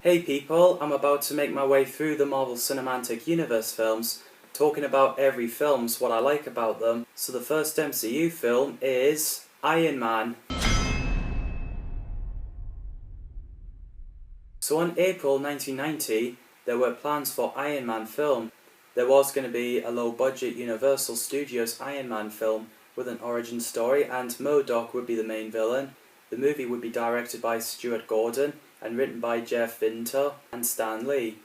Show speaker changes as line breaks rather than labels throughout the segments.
Hey people, I'm about to make my way through the Marvel Cinematic Universe films, talking about every film's what I like about them. So the first MCU film is Iron Man. So in April 1990, there were plans for Iron Man film. There was going to be a low-budget Universal Studios Iron Man film with an origin story, and MODOK would be the main villain. The movie would be directed by Stuart Gordon and written by Jeff Vinter and Stan Lee.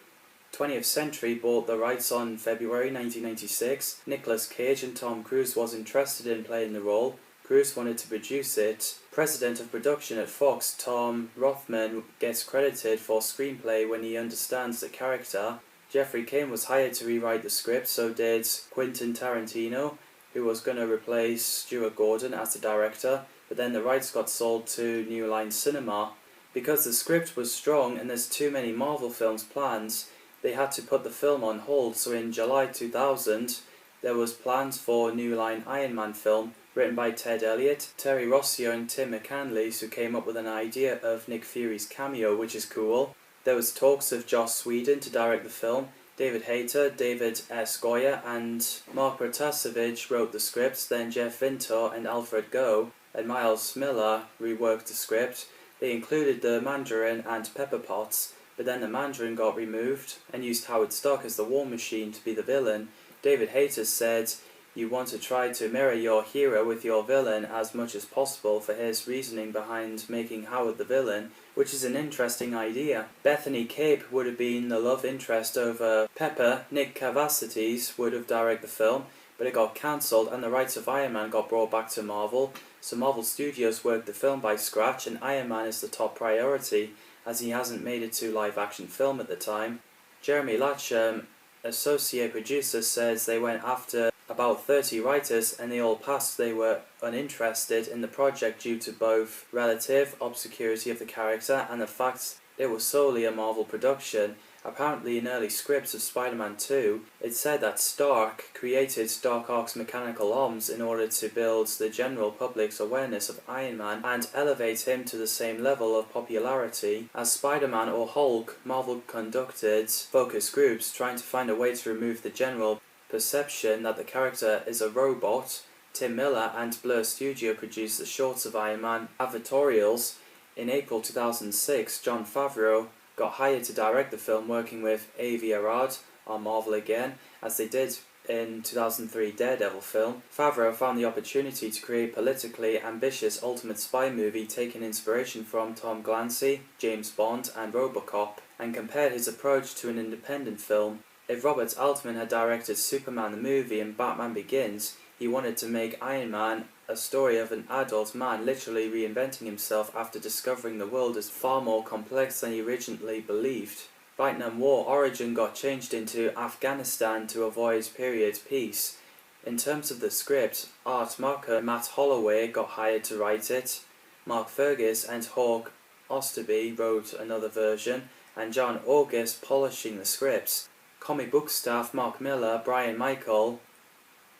20th Century bought the rights on February 1996. Nicolas Cage and Tom Cruise was interested in playing the role. Cruise wanted to produce it. President of production at Fox, Tom Rothman, gets credited for screenplay when he understands the character. Jeffrey Kane was hired to rewrite the script, so did Quentin Tarantino, who was going to replace Stuart Gordon as the director, but then the rights got sold to New Line Cinema. Because the script was strong and there's too many Marvel films planned, they had to put the film on hold, so in July 2000 there was plans for a New Line Iron Man film written by Ted Elliott, Terry Rossio and Tim McCanless, who came up with an idea of Nick Fury's cameo, which is cool. There was talks of Joss Whedon to direct the film. David Hayter, David S. Goyer and Mark Protasevich wrote the scripts, then Jeff Vinter and Alfred Goh and Miles Miller reworked the script. They included the Mandarin and Pepper Potts, but then the Mandarin got removed and used Howard Stark as the War Machine to be the villain. David Hayter said, "You want to try to mirror your hero with your villain as much as possible," for his reasoning behind making Howard the villain, which is an interesting idea. Bethany Cape would have been the love interest over Pepper. Nick Cavasides would have directed the film, but it got cancelled and the rights of Iron Man got brought back to Marvel. So Marvel Studios worked the film by scratch, and Iron Man is the top priority, as he hasn't made it to live-action film at the time. Jeremy Latcham, associate producer, says they went after about 30 writers and they all passed. They were uninterested in the project due to both relative obscurity of the character and the fact it was solely a Marvel production. Apparently in early scripts of Spider-Man 2, it said that Stark created Starhawk's mechanical arms in order to build the general public's awareness of Iron Man and elevate him to the same level of popularity as Spider-Man or Hulk. Marvel conducted focus groups trying to find a way to remove the general perception that the character is a robot. Tim Miller and Blur Studio produced the shorts of Iron Man advertorials. In April 2006, Jon Favreau got hired to direct the film, working with Avi Arad on Marvel again, as they did in 2003 Daredevil film. Favreau found the opportunity to create a politically ambitious ultimate spy movie taking inspiration from Tom Clancy, James Bond and Robocop, and compared his approach to an independent film. If Robert Altman had directed Superman the movie and Batman Begins, he wanted to make Iron Man a story of an adult man literally reinventing himself after discovering the world is far more complex than he originally believed. Vietnam War origin got changed into Afghanistan to avoid period peace. In terms of the script, art marker Matt Holloway got hired to write it. Mark Fergus and Hawk Osterby wrote another version, and John August polishing the scripts. Comic book staff Mark Miller, Brian Michael,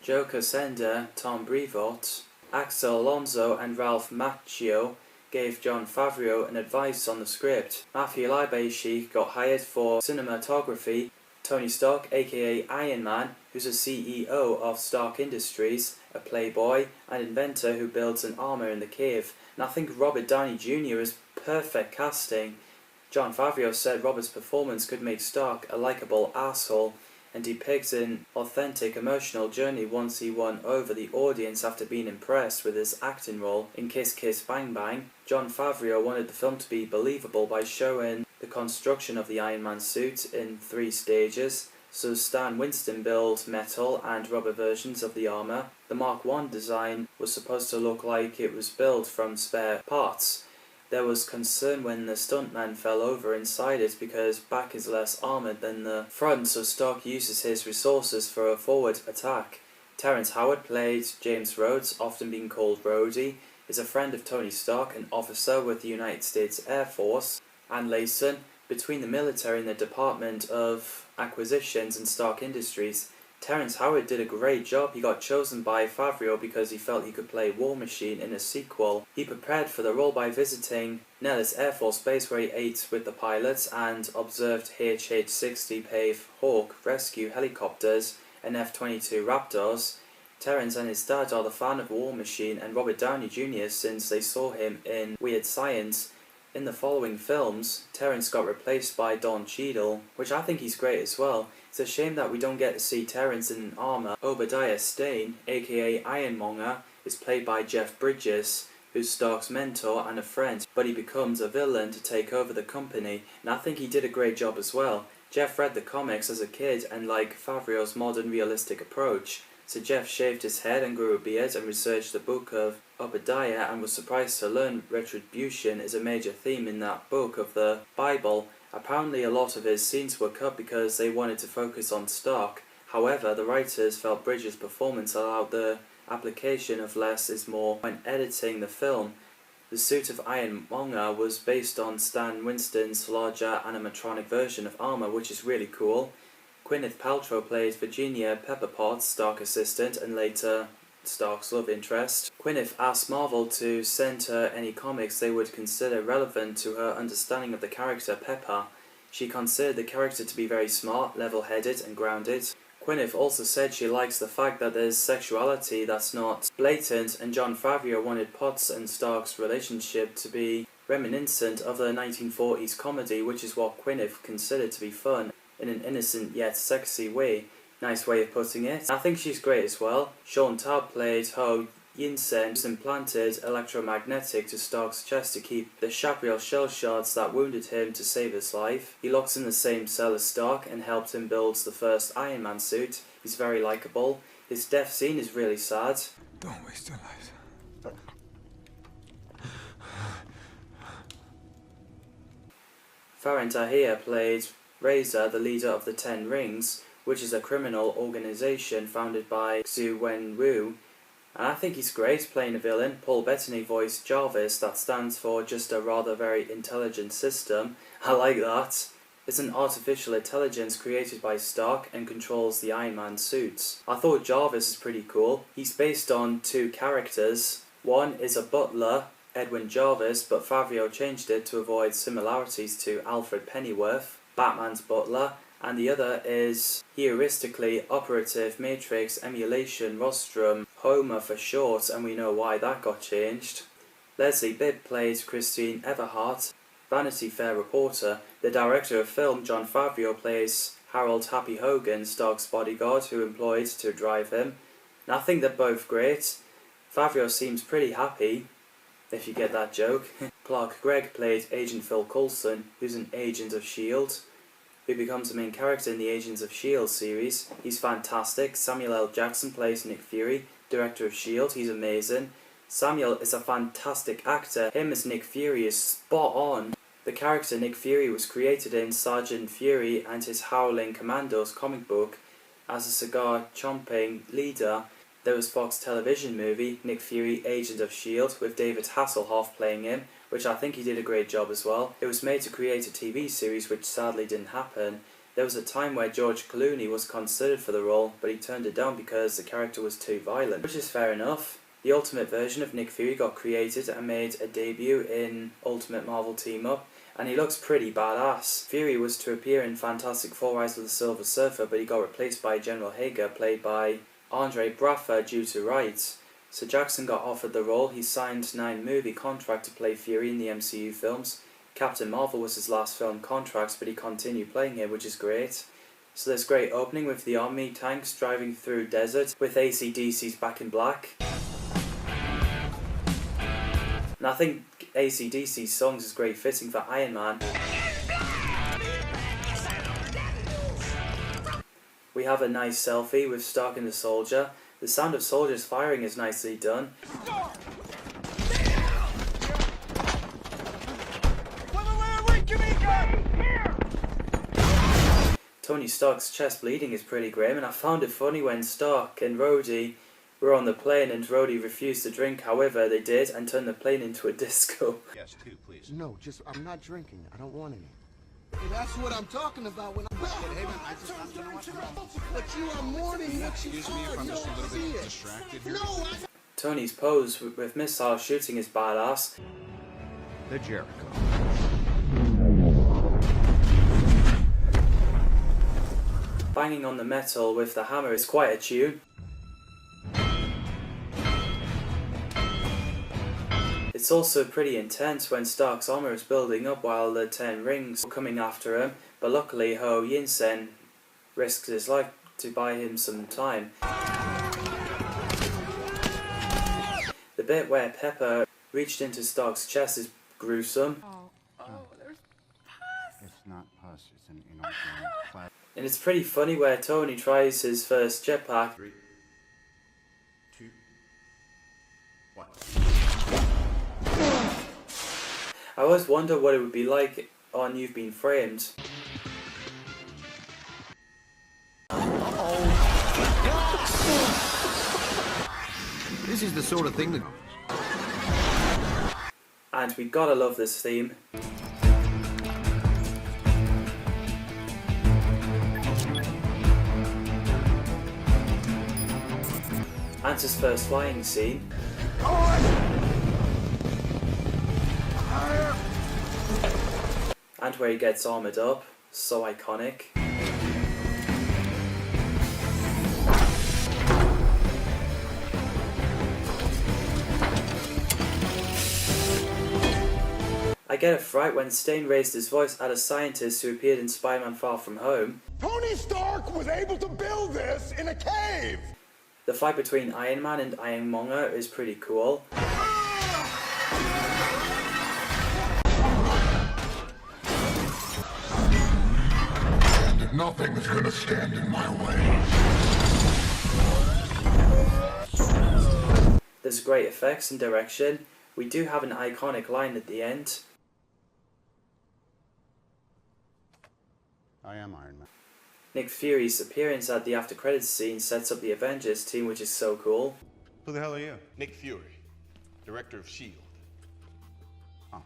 Joe Casenda, Tom Brevoort, Axel Alonso and Ralph Macchio gave Jon Favreau an advice on the script. Matthew Libashi got hired for cinematography. Tony Stark, aka Iron Man, who's a CEO of Stark Industries, a playboy and inventor who builds an armor in the cave. And I think Robert Downey Jr. is perfect casting. Jon Favreau said Robert's performance could make Stark a likable asshole and depicts an authentic emotional journey once he won over the audience after being impressed with his acting role in Kiss Kiss Bang Bang. Jon Favreau wanted the film to be believable by showing the construction of the Iron Man suit in 3 stages, so Stan Winston built metal and rubber versions of the armor. The Mark I design was supposed to look like it was built from spare parts. There was concern when the stuntman fell over inside it because back is less armoured than the front, so Stark uses his resources for a forward attack. Terrence Howard played James Rhodes, often being called Rhodey, is a friend of Tony Stark, an officer with the United States Air Force. Ann Layson, between the military and the Department of Acquisitions and Stark Industries, Terrence Howard did a great job. He got chosen by Favreau because he felt he could play War Machine in a sequel. He prepared for the role by visiting Nellis Air Force Base, where he ate with the pilots and observed HH-60 Pave Hawk rescue helicopters and F-22 Raptors. Terrence and his dad are the fan of War Machine and Robert Downey Jr. since they saw him in Weird Science. In the following films, Terrence got replaced by Don Cheadle, which I think he's great as well. It's a shame that we don't get to see Terrence in armour. Obadiah Stane, aka Ironmonger, is played by Jeff Bridges, who's Stark's mentor and a friend, but he becomes a villain to take over the company, and I think he did a great job as well. Jeff read the comics as a kid and liked Favreau's modern realistic approach, so Jeff shaved his head and grew a beard and researched the book of Obadiah and was surprised to learn retribution is a major theme in that book of the Bible. Apparently a lot of his scenes were cut because they wanted to focus on Stark. However, the writers felt Bridges' performance allowed the application of less is more when editing the film. The suit of Ironmonger was based on Stan Winston's larger animatronic version of armor, which is really cool. Gwyneth Paltrow played Virginia Pepperpot's Stark assistant and later Stark's love interest. Gwyneth asked Marvel to send her any comics they would consider relevant to her understanding of the character Pepper. She considered the character to be very smart, level-headed and grounded. Gwyneth also said she likes the fact that there's sexuality that's not blatant, and Jon Favreau wanted Potts and Stark's relationship to be reminiscent of the 1940s comedy, which is what Gwyneth considered to be fun, in an innocent yet sexy way. Nice way of putting it. I think she's great as well. Sean Taub played Ho Yinsen, who's implanted electromagnetic to Stark's chest to keep the Chaparral shell shards that wounded him to save his life. He locks in the same cell as Stark and helped him build the first Iron Man suit. He's very likeable. His death scene is really sad.
Don't waste your life.
Farhan Tahir played Razor, the leader of the Ten Rings, which is a criminal organisation founded by Xu Wenwu. And I think he's great playing a villain. Paul Bettany voiced Jarvis, that stands for just a rather very intelligent system. I like that. It's an artificial intelligence created by Stark and controls the Iron Man suits. I thought Jarvis is pretty cool. He's based on two characters. One is a butler, Edwin Jarvis, but Favreau changed it to avoid similarities to Alfred Pennyworth, Batman's butler, and the other is heuristically operative matrix emulation rostrum, Homer for short, and we know why that got changed. Leslie Bibb played Christine Everhart, Vanity Fair reporter. The director of film, Jon Favreau, plays Harold Happy Hogan, Stark's bodyguard who employed to drive him. And I think they're both great. Favreau seems pretty happy, if you get that joke. Clark Gregg played Agent Phil Coulson, who's an agent of S.H.I.E.L.D., who becomes the main character in the Agents of S.H.I.E.L.D. series. He's fantastic. Samuel L. Jackson plays Nick Fury, director of S.H.I.E.L.D. He's amazing. Samuel is a fantastic actor. Him as Nick Fury is spot on. The character Nick Fury was created in Sergeant Fury and his Howling Commandos comic book as a cigar-chomping leader. There was Fox television movie, Nick Fury, Agent of S.H.I.E.L.D., with David Hasselhoff playing him, which I think he did a great job as well. It was made to create a TV series, which sadly didn't happen. There was a time where George Clooney was considered for the role, but he turned it down because the character was too violent, which is fair enough. The Ultimate version of Nick Fury got created and made a debut in Ultimate Marvel Team Up, and he looks pretty badass. Fury was to appear in Fantastic Four: Rise of the Silver Surfer, but he got replaced by General Hager, played by Andre Braugher, due to rights. So Jackson got offered the role. He signed a 9-movie contract to play Fury in the MCU films. Captain Marvel was his last film contract, but he continued playing here, which is great. So there's great opening with the army tanks driving through desert with AC/DC's Back in Black. And I think AC/DC's songs is great fitting for Iron Man. We have a nice selfie with Stark and the soldier. The sound of soldiers firing is nicely done. Tony Stark's chest bleeding is pretty grim, and I found it funny when Stark and Rhodey were on the plane and Rhodey refused to drink. However, they did and turned the plane into a disco.
Yes, two, please.
No, I'm not drinking. I don't want any.
Hey, that's what I'm talking about when I'm back. Hey, man, but you are mourning what you
Excuse me if I'm just a little bit distracted here.
No,
Tony's pose with missile shooting is badass.
The Jericho.
Banging on the metal with the hammer is quite a tune. It's also pretty intense when Stark's armor is building up while the 10 rings are coming after him, but luckily Ho Yinsen risks his life to buy him some time. The bit where Pepper reached into Stark's chest is gruesome.
There's pus.
It's not pus, it's an inorganic plastic.
And it's pretty funny where Tony tries his first jetpack.
3, 2, 1.
I always wonder what it would be like on You've Been Framed.
This is the sort of thing that...
And we gotta love this theme. And his first flying scene. And where he gets armoured up. So iconic. I get a fright when Stain raised his voice at a scientist who appeared in Spider-Man Far From Home.
Tony Stark was able to build this in a cave!
The fight between Iron Man and Ironmonger is pretty cool.
And nothing's gonna stand in my way.
There's great effects and direction. We do have an iconic line at the end.
I am Iron Man.
Nick Fury's appearance at the after credits scene sets up the Avengers team, which is so cool.
Who the hell are you?
Nick Fury, director of S.H.I.E.L.D.
Oh.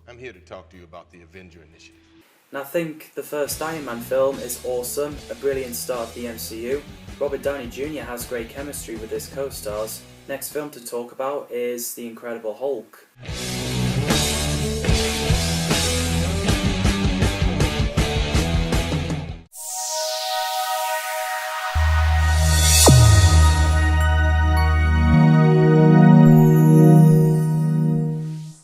I'm here to talk to you about the Avenger Initiative.
And I think the first Iron Man film is awesome, a brilliant start of the MCU. Robert Downey Jr. has great chemistry with his co-stars. Next film to talk about is The Incredible Hulk.